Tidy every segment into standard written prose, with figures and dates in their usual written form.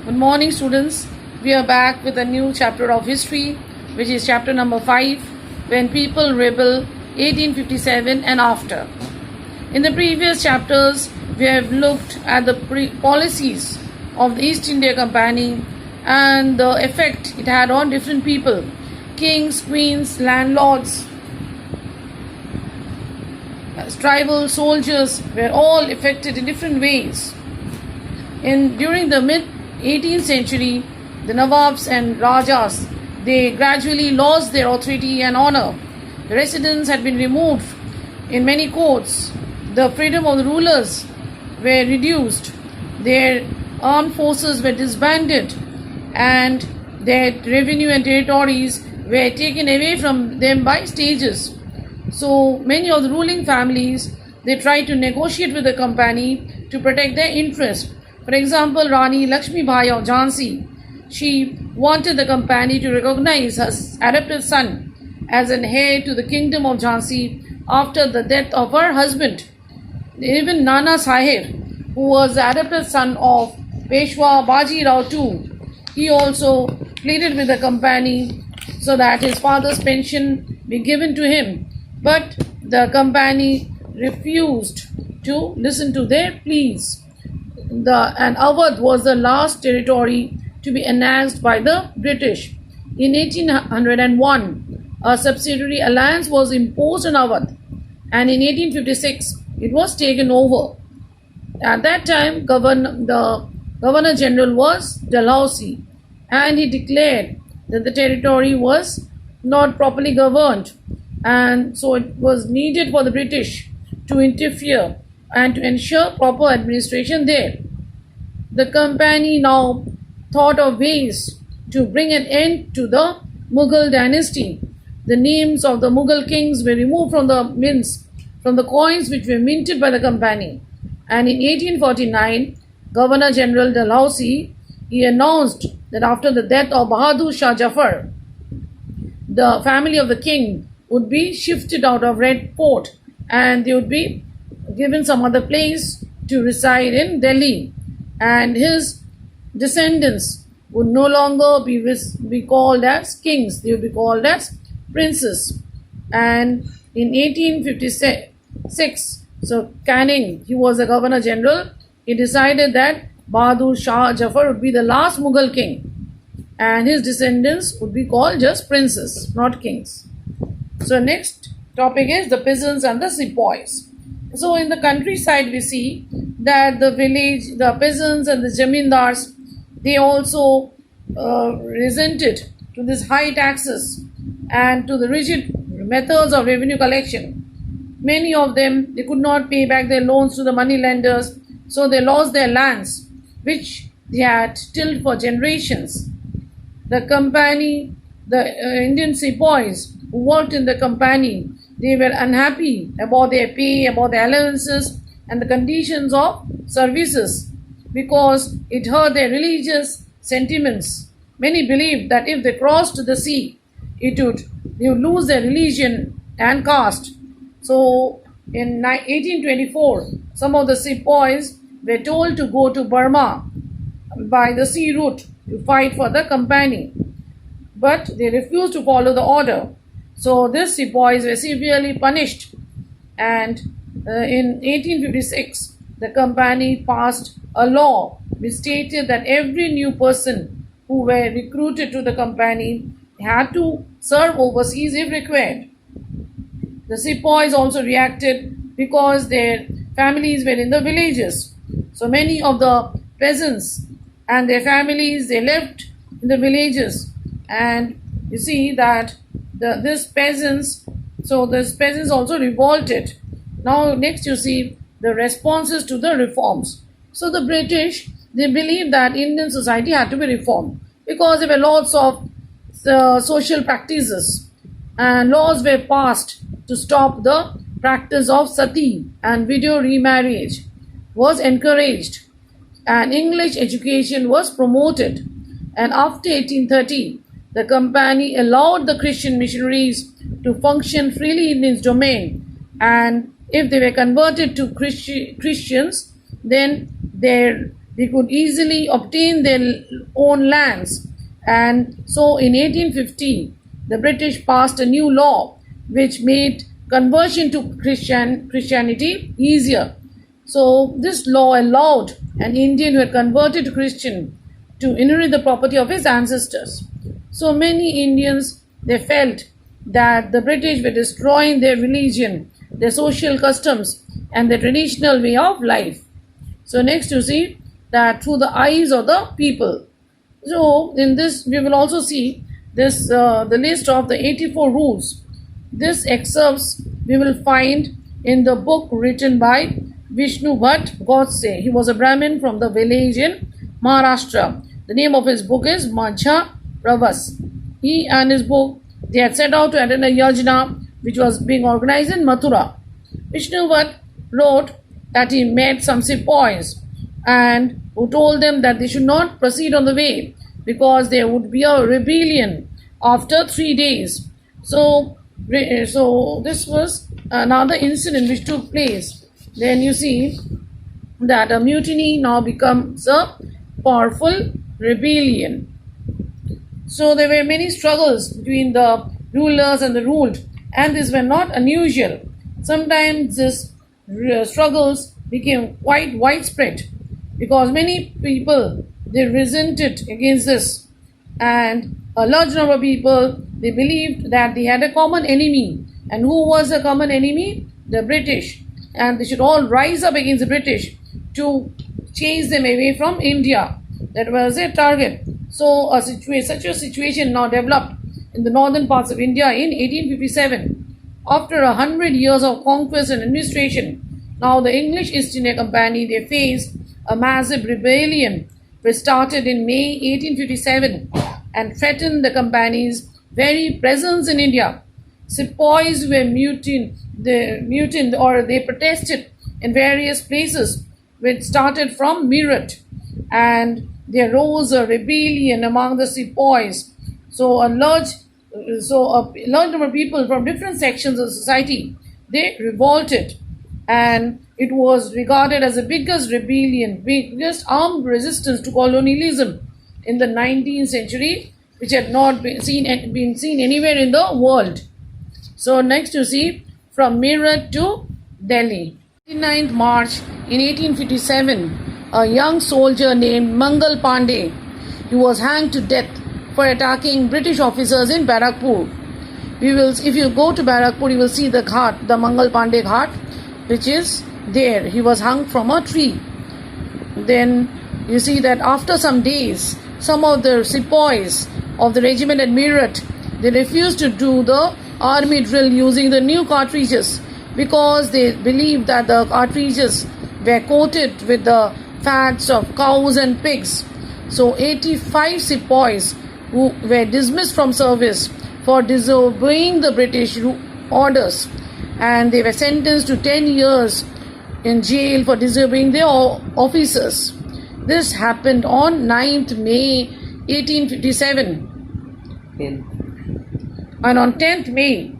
Good morning, students. We are back with a new chapter of history, which is chapter number 5, When People Rebel, 1857 and After. In the previous chapters, we have looked at the policies of the East India Company and the effect it had on different people, kings, queens, landlords, tribal soldiers were all affected in different ways. During the mid-18th century, the Nawabs and Rajas, they gradually lost their authority and honor. The residence had been removed in many courts. The freedom of the rulers were reduced. Their armed forces were disbanded, and their revenue and territories were taken away from them by stages. So many of the ruling families, they tried to negotiate with the company to protect their interest. For example, Rani Lakshmi Bai of Jhansi, she wanted the company to recognize her adopted son as an heir to the kingdom of Jhansi after the death of her husband. Even Nana Sahib, who was the adopted son of Peshwa Baji Rao too, he also pleaded with the company so that his father's pension be given to him. But the company refused to listen to their pleas. And Awadh was the last territory to be annexed by the British. In 1801, a subsidiary alliance was imposed on Awadh, and in 1856, it was taken over. At that time, the Governor General was Dalhousie, and he declared that the territory was not properly governed, and so it was needed for the British to interfere and to ensure proper administration there. The company now thought of ways to bring an end to the Mughal dynasty. The names of the Mughal kings were removed from the mints, from the coins which were minted by the company. And in 1849, Governor General Dalhousie, he announced that after the death of Bahadur Shah Jafar, the family of the king would be shifted out of Red Fort and they would be given some other place to reside in Delhi, and his descendants would no longer be called as kings, they would be called as princes. And in 1856, so Canning, he was the Governor General, he decided that Bahadur Shah Jafar would be the last Mughal king and his descendants would be called just princes, not kings. So next topic is the peasants and the sepoys. So in the countryside we see that the peasants and the zamindars, they also resented to this high taxes and to the rigid methods of revenue collection. Many of them, they could not pay back their loans to the money lenders, so they lost their lands, which they had tilled for generations. The company, the Indian sepoys who worked in the company, they were unhappy about their pay, about their allowances and the conditions of services because it hurt their religious sentiments. Many believed that if they crossed the sea, they would lose their religion and caste. So in 1824, some of the sepoys were told to go to Burma by the sea route to fight for the company, but they refused to follow the order. So these sepoys were severely punished, and in 1856 the company passed a law which stated that every new person who were recruited to the company had to serve overseas if required. The sepoys also reacted because their families were in the villages. So many of the peasants and their families, they left in the villages, and you see that these peasants also revolted. Now next you see the responses to the reforms. So the British, they believed that Indian society had to be reformed because there were lots of social practices and laws were passed to stop the practice of sati, and widow remarriage was encouraged, and English education was promoted. And after 1830, the company allowed the Christian missionaries to function freely in its domain, and if they were converted to Christians, then their they could easily obtain their own lands. And so in 1850, the British passed a new law which made conversion to Christianity easier. So this law allowed an Indian who had converted to Christian to inherit the property of his ancestors. So many Indians, they felt that the British were destroying their religion, their social customs, and their traditional way of life. So next you see that through the eyes of the people. So in this we will also see this the list of the 84 rules. This excerpts we will find in the book written by Vishnu Bhatt Godse. He was a Brahmin from the village in Maharashtra. The name of his book is Majha Pravas. He and his book, they had set out to attend a yajna which was being organized in Mathura. Vishnu Bhatt wrote that he met some sepoys and who told them that they should not proceed on the way because there would be a rebellion after 3 days. So this was another incident which took place. Then you see that a mutiny now becomes a powerful rebellion. So there were many struggles between the rulers and the ruled, and these were not unusual. Sometimes these struggles became quite widespread because many people, they resented against this, and a large number of people, they believed that they had a common enemy. And who was the common enemy? The British. And they should all rise up against the British to chase them away from India. That was their target. So such a situation now developed in the northern parts of India in 1857. After 100 years of conquest and administration, now the English East India Company, they faced a massive rebellion which started in May 1857 and threatened the company's very presence in India. Sepoys were mutinied or they protested in various places, which started from Meerut, and there rose a rebellion among the sepoys. So a large number of people from different sections of society, they revolted, and it was regarded as the biggest rebellion, biggest armed resistance to colonialism in the 19th century, which had not been seen anywhere in the world. So next you see from Meerut to Delhi. 29th March in 1857, a young soldier named Mangal Pandey, he was hanged to death for attacking British officers in Barakpur. If you go to Barakpur, you will see the ghat, the Mangal Pandey ghat, which is there. He was hung from a tree. Then you see that after some days, some of the sepoys of the regiment at Meerut, they refused to do the army drill using the new cartridges because they believed that the cartridges were coated with the fats of cows and pigs. So 85 sepoys who were dismissed from service for disobeying the British orders, and they were sentenced to 10 years in jail for disobeying their officers. This happened on 9th May 1857. And on 10th May,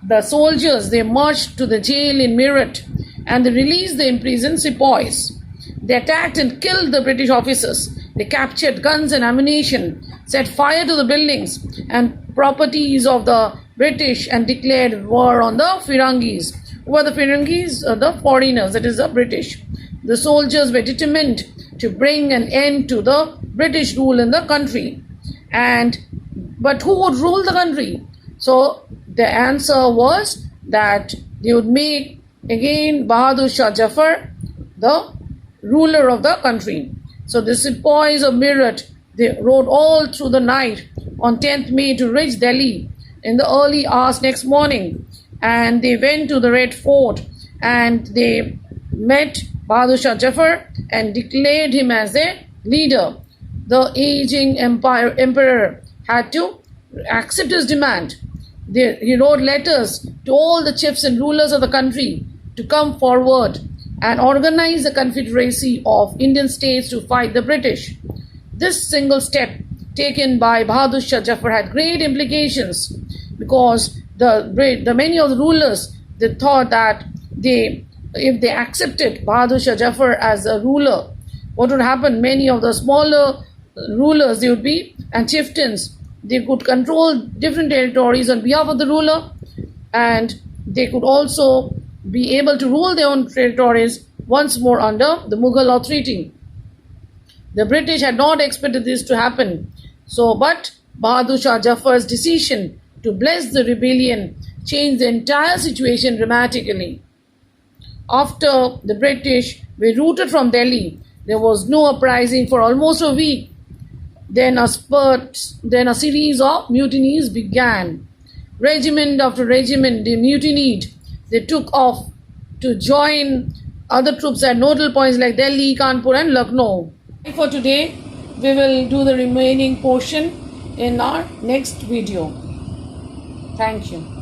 the soldiers, they marched to the jail in Meerut and they released the imprisoned sepoys. They attacked and killed the British officers. They captured guns and ammunition, set fire to the buildings and properties of the British, and declared war on the Firangis. Who were the Firangis? The foreigners, that is the British. The soldiers were determined to bring an end to the British rule in the country. But who would rule the country? So the answer was that they would make again Bahadur Shah Jafar the ruler of the country. So the sepoys of Meerut, they rode all through the night on 10th May to reach Delhi in the early hours next morning, and they went to the Red Fort and they met Bahadur Shah Jafar and declared him as their leader. The aging emperor had to accept his demand. He wrote letters to all the chiefs and rulers of the country to come forward and organize the confederacy of Indian states to fight the British. This single step taken by Bahadur Shah Jafar had great implications because the many of the rulers, they thought that if they accepted Bahadur Shah Jafar as a ruler, what would happen? Many of the smaller rulers, they would be, and chieftains, they could control different territories on behalf of the ruler, and they could also be able to rule their own territories once more under the Mughal authority. The British had not expected this to happen. So, but Bahadur Shah Jafar's decision to bless the rebellion changed the entire situation dramatically. After the British were routed from Delhi, there was no uprising for almost a week. Then a series of mutinies began. Regiment after regiment, they mutinied. They took off to join other troops at nodal points like Delhi, Kanpur and Lucknow. For today, we will do the remaining portion in our next video. Thank you.